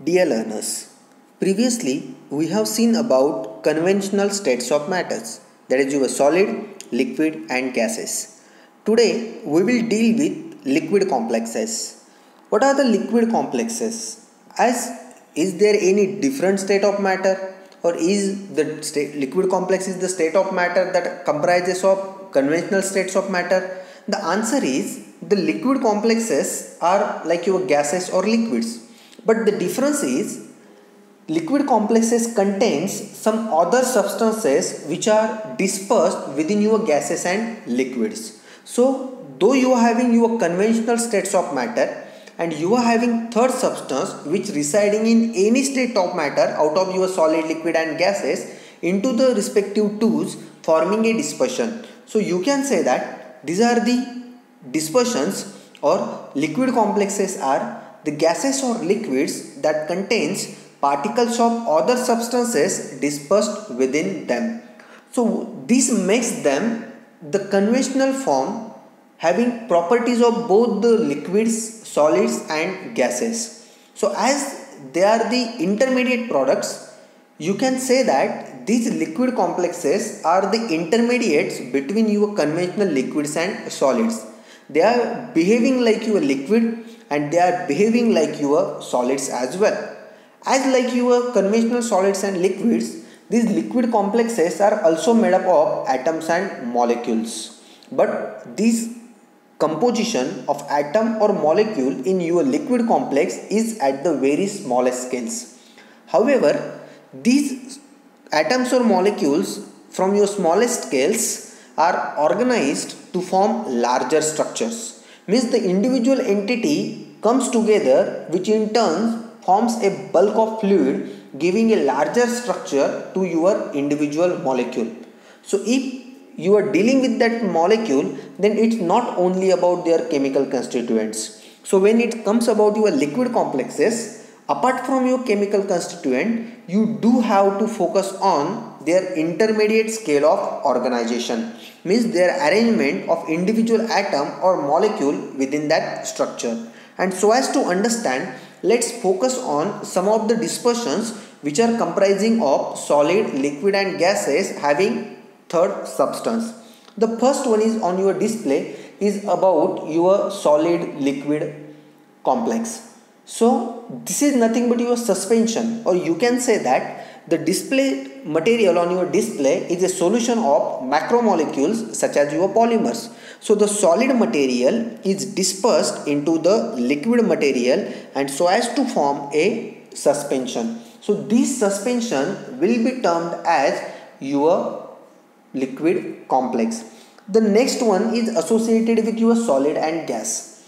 Dear learners, previously we have seen about conventional states of matters, that is your solid, liquid and gases. Today we will deal with liquid complexes. What are the liquid complexes? As is there any different state of matter, or is the liquid complex is the state of matter that comprises of conventional states of matter? The answer is the liquid complexes are like your gases or liquids, but the difference is liquid complexes contains some other substances which are dispersed within your gases and liquids. So though you are having your conventional states of matter and you are having third substance which residing in any state of matter out of your solid, liquid and gases into the respective tubes forming a dispersion. So you can say that these are the dispersions or liquid complexes are the gases or liquids that contains particles of other substances dispersed within them. So this makes them the conventional form having properties of both the liquids, solids and gases. So as they are the intermediate products, you can say that these liquid complexes are the intermediates between your conventional liquids and solids. They are behaving like your liquid and they are behaving like your solids as well. As like your conventional solids and liquids, these liquid complexes are also made up of atoms and molecules. But this composition of atom or molecule in your liquid complex is at the very smallest scales. However, these atoms or molecules from your smallest scales are organized to form larger structures. Means the individual entity comes together which in turn forms a bulk of fluid giving a larger structure to your individual molecule. So if you are dealing with that molecule, then it's not only about their chemical constituents. So when it comes about your liquid complexes, apart from your chemical constituent, you do have to focus on their intermediate scale of organization, means their arrangement of individual atom or molecule within that structure. And so as to understand, let's focus on some of the dispersions which are comprising of solid, liquid and gases having third substance. The first one is on your display is about your solid liquid complex. So this is nothing but your suspension, or you can say that the display material on your display is a solution of macromolecules such as your polymers. So the solid material is dispersed into the liquid material and so as to form a suspension. So this suspension will be termed as your liquid complex. The next one is associated with your solid and gas.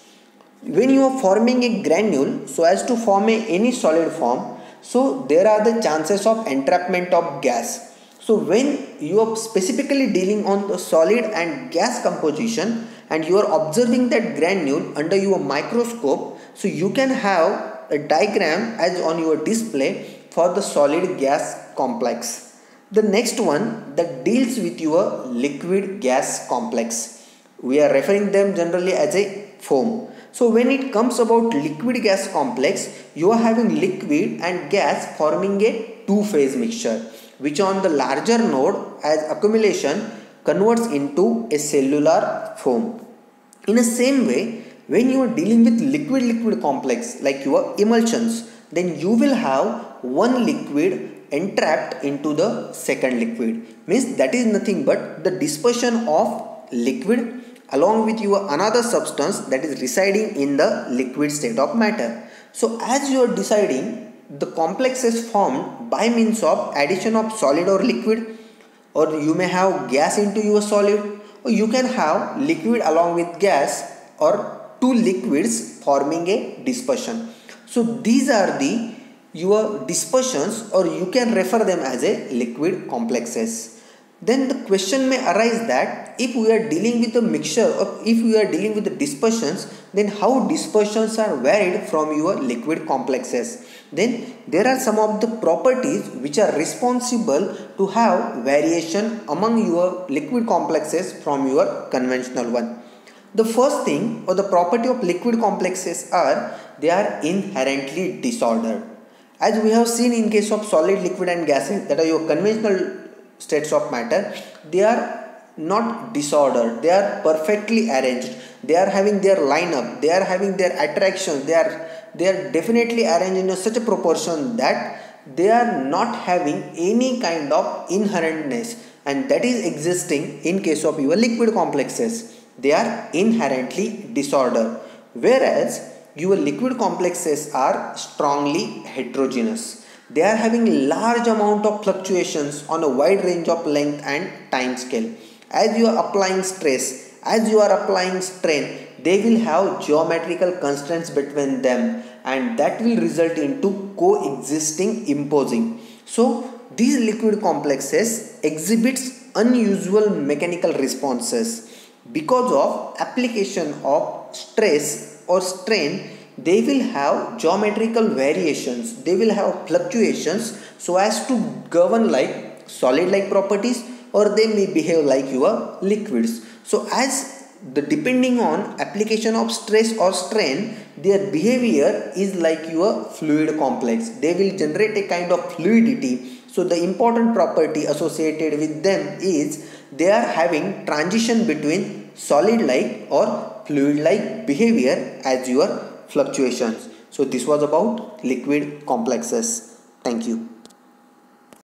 When you are forming a granule so as to form any solid form, so there are the chances of entrapment of gas. So when you are specifically dealing on the solid and gas composition and you are observing that granule under your microscope, so you can have a diagram as on your display for the solid gas complex. The next one that deals with your liquid gas complex. We are referring them generally as a foam. So when it comes about liquid gas complex, you are having liquid and gas forming a two-phase mixture, which on the larger node as accumulation converts into a cellular foam. In the same way, when you are dealing with liquid-liquid complex like your emulsions, then you will have one liquid entrapped into the second liquid. Means that is nothing but the dispersion of liquid along with your another substance that is residing in the liquid state of matter. So as you are deciding, the complex is formed by means of addition of solid or liquid, or you may have gas into your solid, or you can have liquid along with gas, or two liquids forming a dispersion. So these are the your dispersions, or you can refer them as a liquid complexes. Then the question may arise that if we are dealing with a mixture or if we are dealing with the dispersions, then how dispersions are varied from your liquid complexes? Then there are some of the properties which are responsible to have variation among your liquid complexes from your conventional one. The first thing or the property of liquid complexes are they are inherently disordered. As we have seen in case of solid, liquid and gases, that are your conventional states of matter, they are not disordered, they are perfectly arranged, they are having their lineup, they are having their attractions, they are definitely arranged in such a proportion that they are not having any kind of inherentness, and that is existing in case of your liquid complexes. They are inherently disordered, whereas your liquid complexes are strongly heterogeneous. They are having large amount of fluctuations on a wide range of length and time scale. As you are applying stress, as you are applying strain, they will have geometrical constraints between them, and that will result into coexisting imposing. So these liquid complexes exhibits unusual mechanical responses because of application of stress or strain. They will have geometrical variations, they will have fluctuations so as to govern like solid like properties, or they may behave like your liquids. So as the depending on application of stress or strain, their behavior is like your fluid complex. They will generate a kind of fluidity. So the important property associated with them is they are having transition between solid like or fluid like behavior as your fluctuations. So this was about liquid complexes. Thank you.